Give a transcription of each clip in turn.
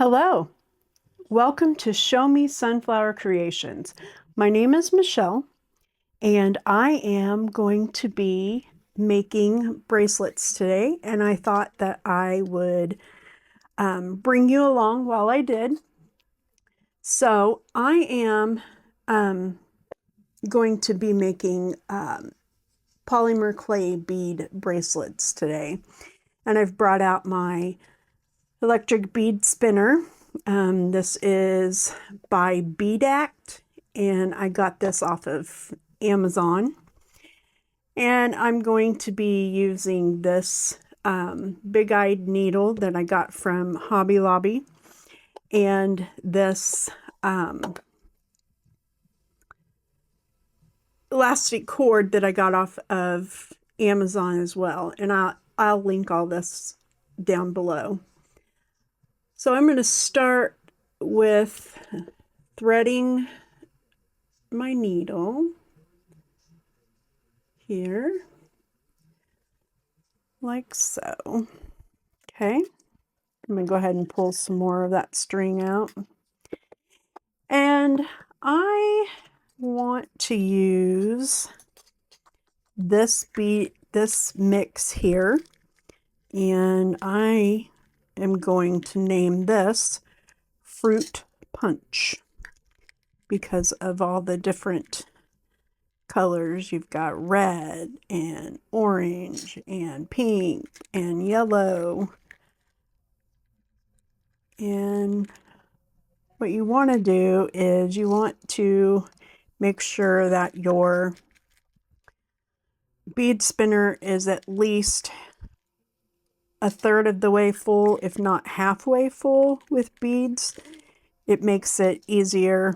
Hello, welcome to Show Me Sunflower Creations. My name is Michelle, and I am going to be making bracelets today, and I thought that I would bring you along while I did. So I am going to be making polymer clay bead bracelets today, and I've brought out my electric bead spinner. This is by Beaded, and I got this off of Amazon. And I'm going to be using this big-eyed needle that I got from Hobby Lobby, and this elastic cord that I got off of Amazon as well. And I'll link all this down below. So I'm going to start with threading my needle here, like so. Okay, I'm going to go ahead and pull some more of that string out. And I want to use this mix here, and I am going to name this Fruit Punch because of all the different colors. You've got red and orange and pink and yellow. And what you want to do is you want to make sure that your bead spinner is at least a third of the way full, if not halfway full with beads. It makes it easier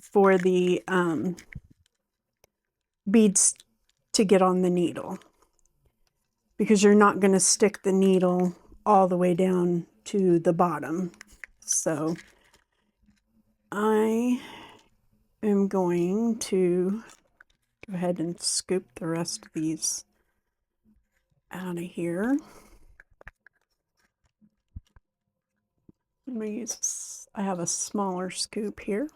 for the beads to get on the needle, because you're not going to stick the needle all the way down to the bottom. So I am going to go ahead and scoop the rest of these out of here. I'm going to use, I have a smaller scoop here.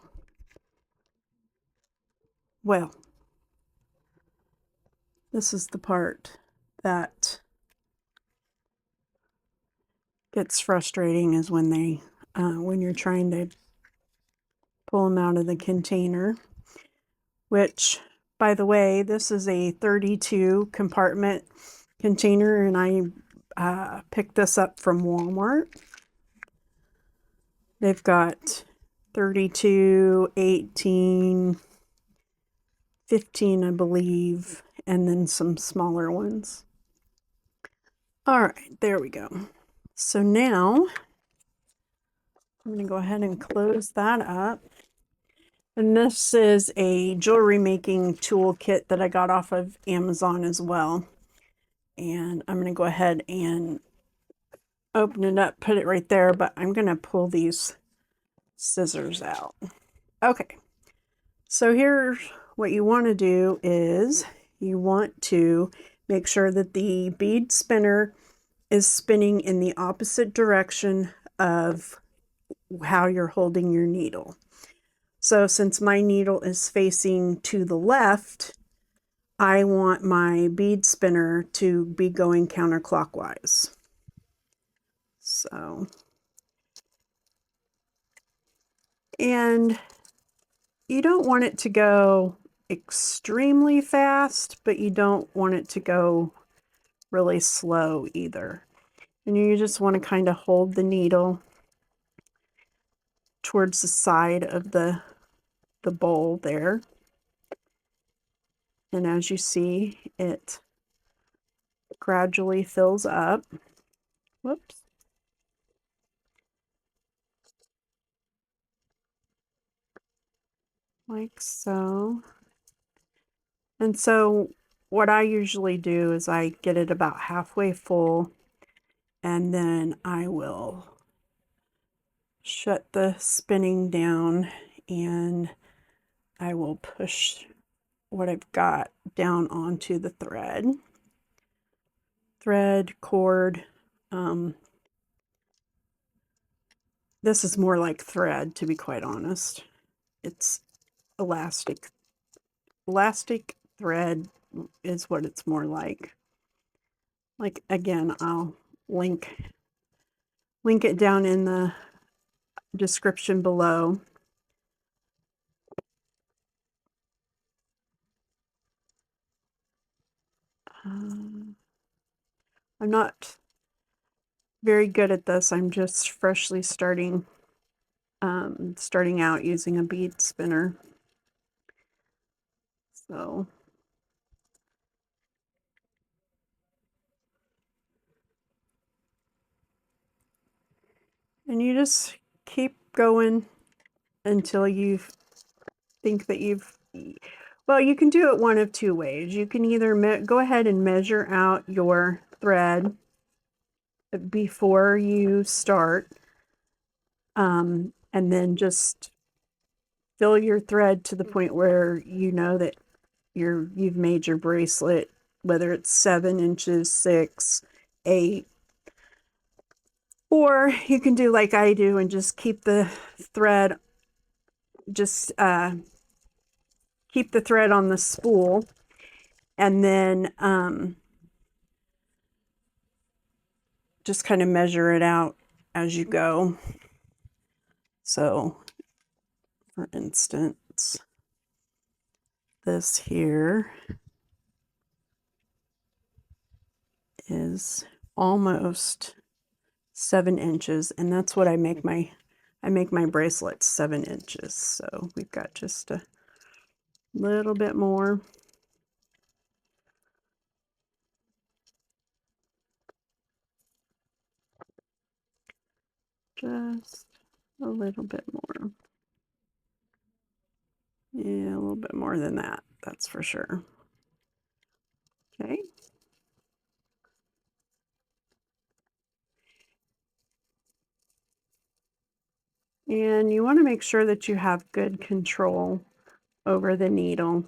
Well, this is the part that gets frustrating, is when when you're trying to pull them out of the container, which, by the way, this is a 32 compartment container, and I picked this up from Walmart. They've got 32, 18, 15, I believe, and then some smaller ones. All right, there we go. So now I'm going to go ahead and close that up. And this is a jewelry making toolkit that I got off of Amazon as well. And I'm going to go ahead and open it up, put it right there, but I'm going to pull these scissors out. Okay, so here's what you want to do is you want to make sure that the bead spinner is spinning in the opposite direction of how you're holding your needle. So since my needle is facing to the left, I want my bead spinner to be going counterclockwise. So, and you don't want it to go extremely fast, but you don't want it to go really slow either. And you just want to kind of hold the needle towards the side of the bowl there. And as you see, it gradually fills up. Whoops. Like so. And so what I usually do is I get it about halfway full, and then I will shut the spinning down, and I will push what I've got down onto the thread, cord, This is more like thread, to be quite honest. It's elastic. Elastic thread is what it's more like. Like, again, I'll link it down in the description below. I'm not very good at this. I'm just freshly starting out using a bead spinner. So and you just keep going until you think that you've, well, you can do it one of two ways. You can either go ahead and measure out your thread before you start, and then just fill your thread to the point where you know that you've made your bracelet, whether it's 7 inches, 6, 8, or you can do like I do and just keep the thread, keep the thread on the spool, and then just kind of measure it out as you go. So, for instance, this here is almost 7 inches, and that's what I make my bracelets, 7 inches. So we've got just a little bit more. Just a little bit more. Yeah, a little bit more than that, that's for sure. Okay. And you want to make sure that you have good control over the needle.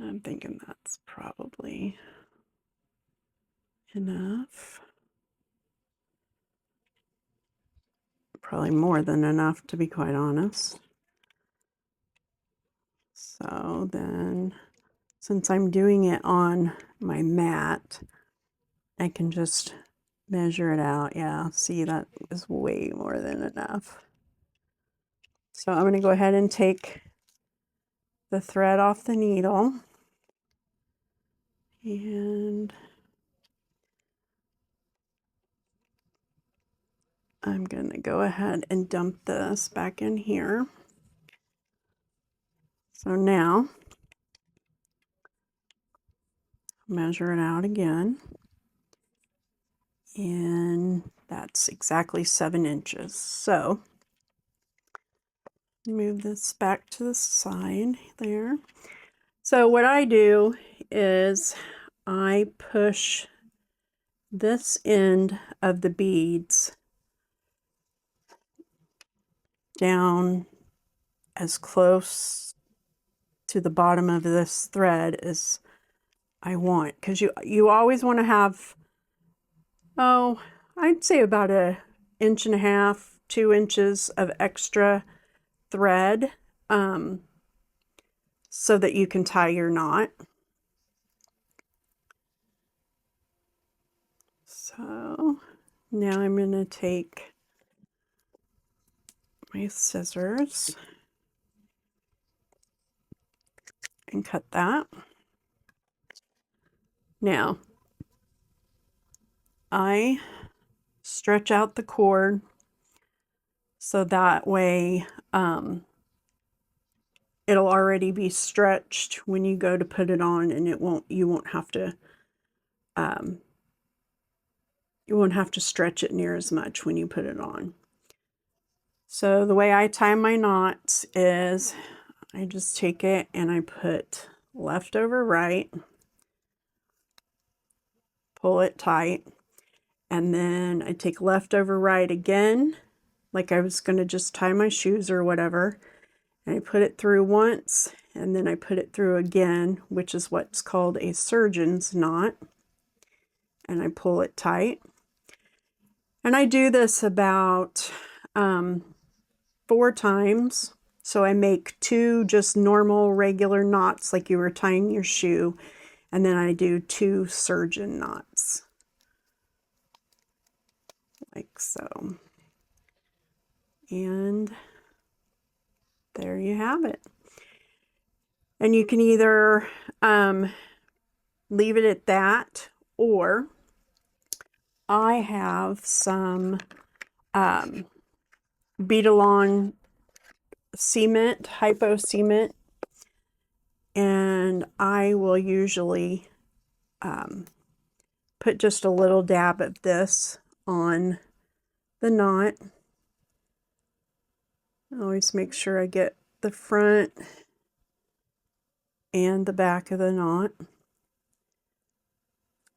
I'm thinking that's probably enough. Probably more than enough, to be quite honest. So then, since I'm doing it on my mat, I can just measure it out. Yeah, see, that is way more than enough. So I'm going to go ahead and take the thread off the needle, and I'm going to go ahead and dump this back in here. So now, measure it out again, and that's exactly 7 inches. So move this back to the side there. So what I do is I push this end of the beads down as close to the bottom of this thread as I want, because you always want to have, oh, I'd say about 1.5 inches, 2 inches of extra thread, so that you can tie your knot. So now I'm going to take my scissors and cut that. Now I stretch out the cord so that way it'll already be stretched when you go to put it on, and you won't have to stretch it near as much when you put it on. So the way I tie my knots is I just take it and I put left over right, pull it tight, and then I take left over right again, like I was going to just tie my shoes or whatever, and I put it through once, and then I put it through again, which is what's called a surgeon's knot, and I pull it tight. And I do this about 4 times. So I make 2 just normal regular knots like you were tying your shoe, and then I do 2 surgeon knots, like so. And there you have it. And you can either leave it at that, or I have some bead-along cement, hypo cement, and I will usually put just a little dab of this on the knot. I always make sure I get the front and the back of the knot,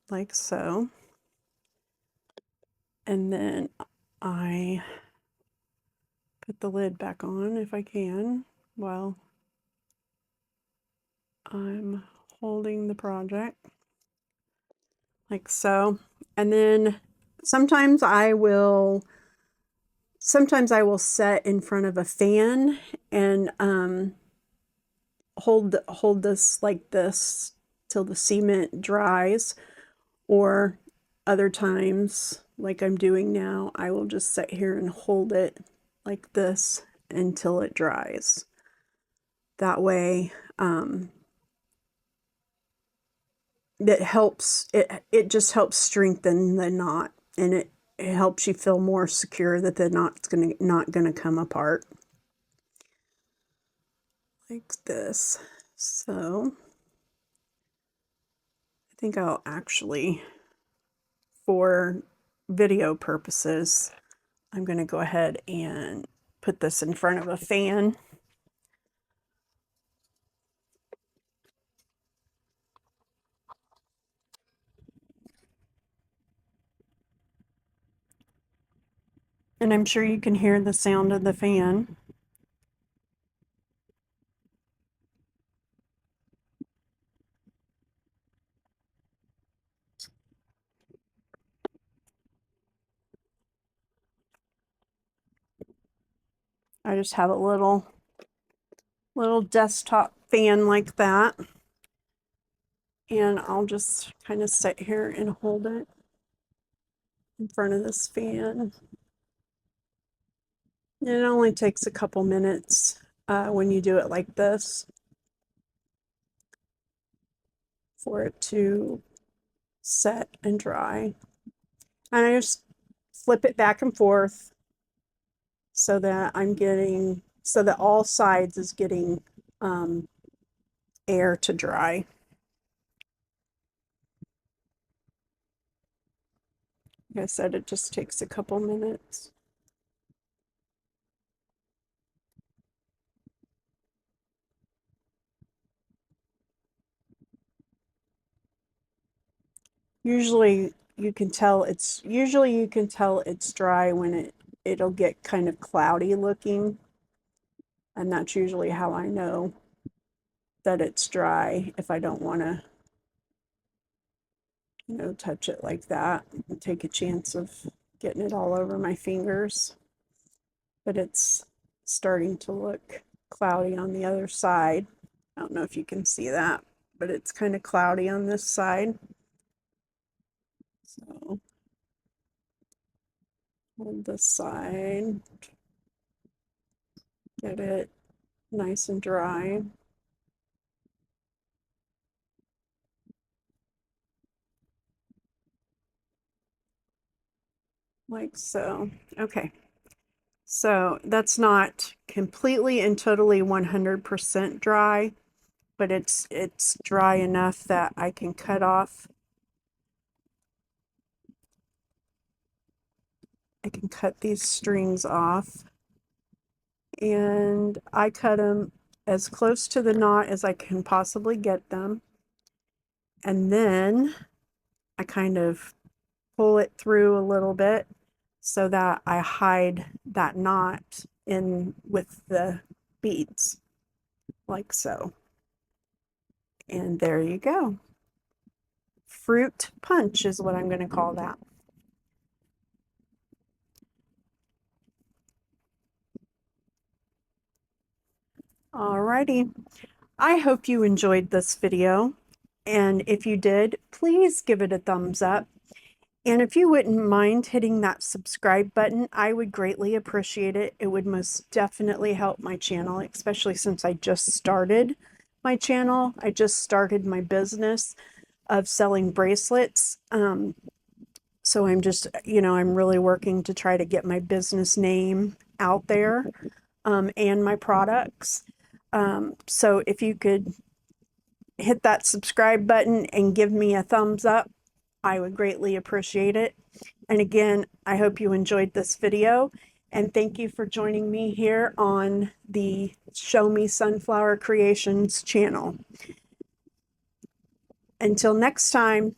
like so. And then I put the lid back on if I can while I'm holding the project, like so. And then sometimes I will set in front of a fan and hold this like this till the cement dries, or other times, like I'm doing now, I will just sit here and hold it like this until it dries. That way, it just helps strengthen the knot, and it helps you feel more secure that the knot's not gonna come apart like this. So I think I'll actually, for video purposes, I'm going to go ahead and put this in front of a fan. And I'm sure you can hear the sound of the fan. I just have a little desktop fan like that. And I'll just kind of sit here and hold it in front of this fan. And it only takes a couple minutes when you do it like this for it to set and dry. And I just flip it back and forth so that so that all sides is getting air to dry. Like I said, it just takes a couple minutes. Usually you can tell it's dry when it'll get kind of cloudy looking, and that's usually how I know that it's dry, if I don't want to, touch it like that and take a chance of getting it all over my fingers. But it's starting to look cloudy on the other side. I don't know if you can see that, but it's kind of cloudy on this side. So hold this side, get it nice and dry. Like so. Okay. So that's not completely and totally 100% dry, but it's dry enough that I can cut off. I can cut these strings off, and I cut them as close to the knot as I can possibly get them. And then I kind of pull it through a little bit so that I hide that knot in with the beads, like so. And there you go. Fruit punch is what I'm going to call that. Alrighty. I hope you enjoyed this video. And if you did, please give it a thumbs up. And if you wouldn't mind hitting that subscribe button, I would greatly appreciate it. It would most definitely help my channel, especially since I just started my channel. I just started my business of selling bracelets. So I'm just, I'm really working to try to get my business name out there, and my products. So if you could hit that subscribe button and give me a thumbs up, I would greatly appreciate it. And again, I hope you enjoyed this video, and thank you for joining me here on the Show Me Sunflower Creations channel. Until next time.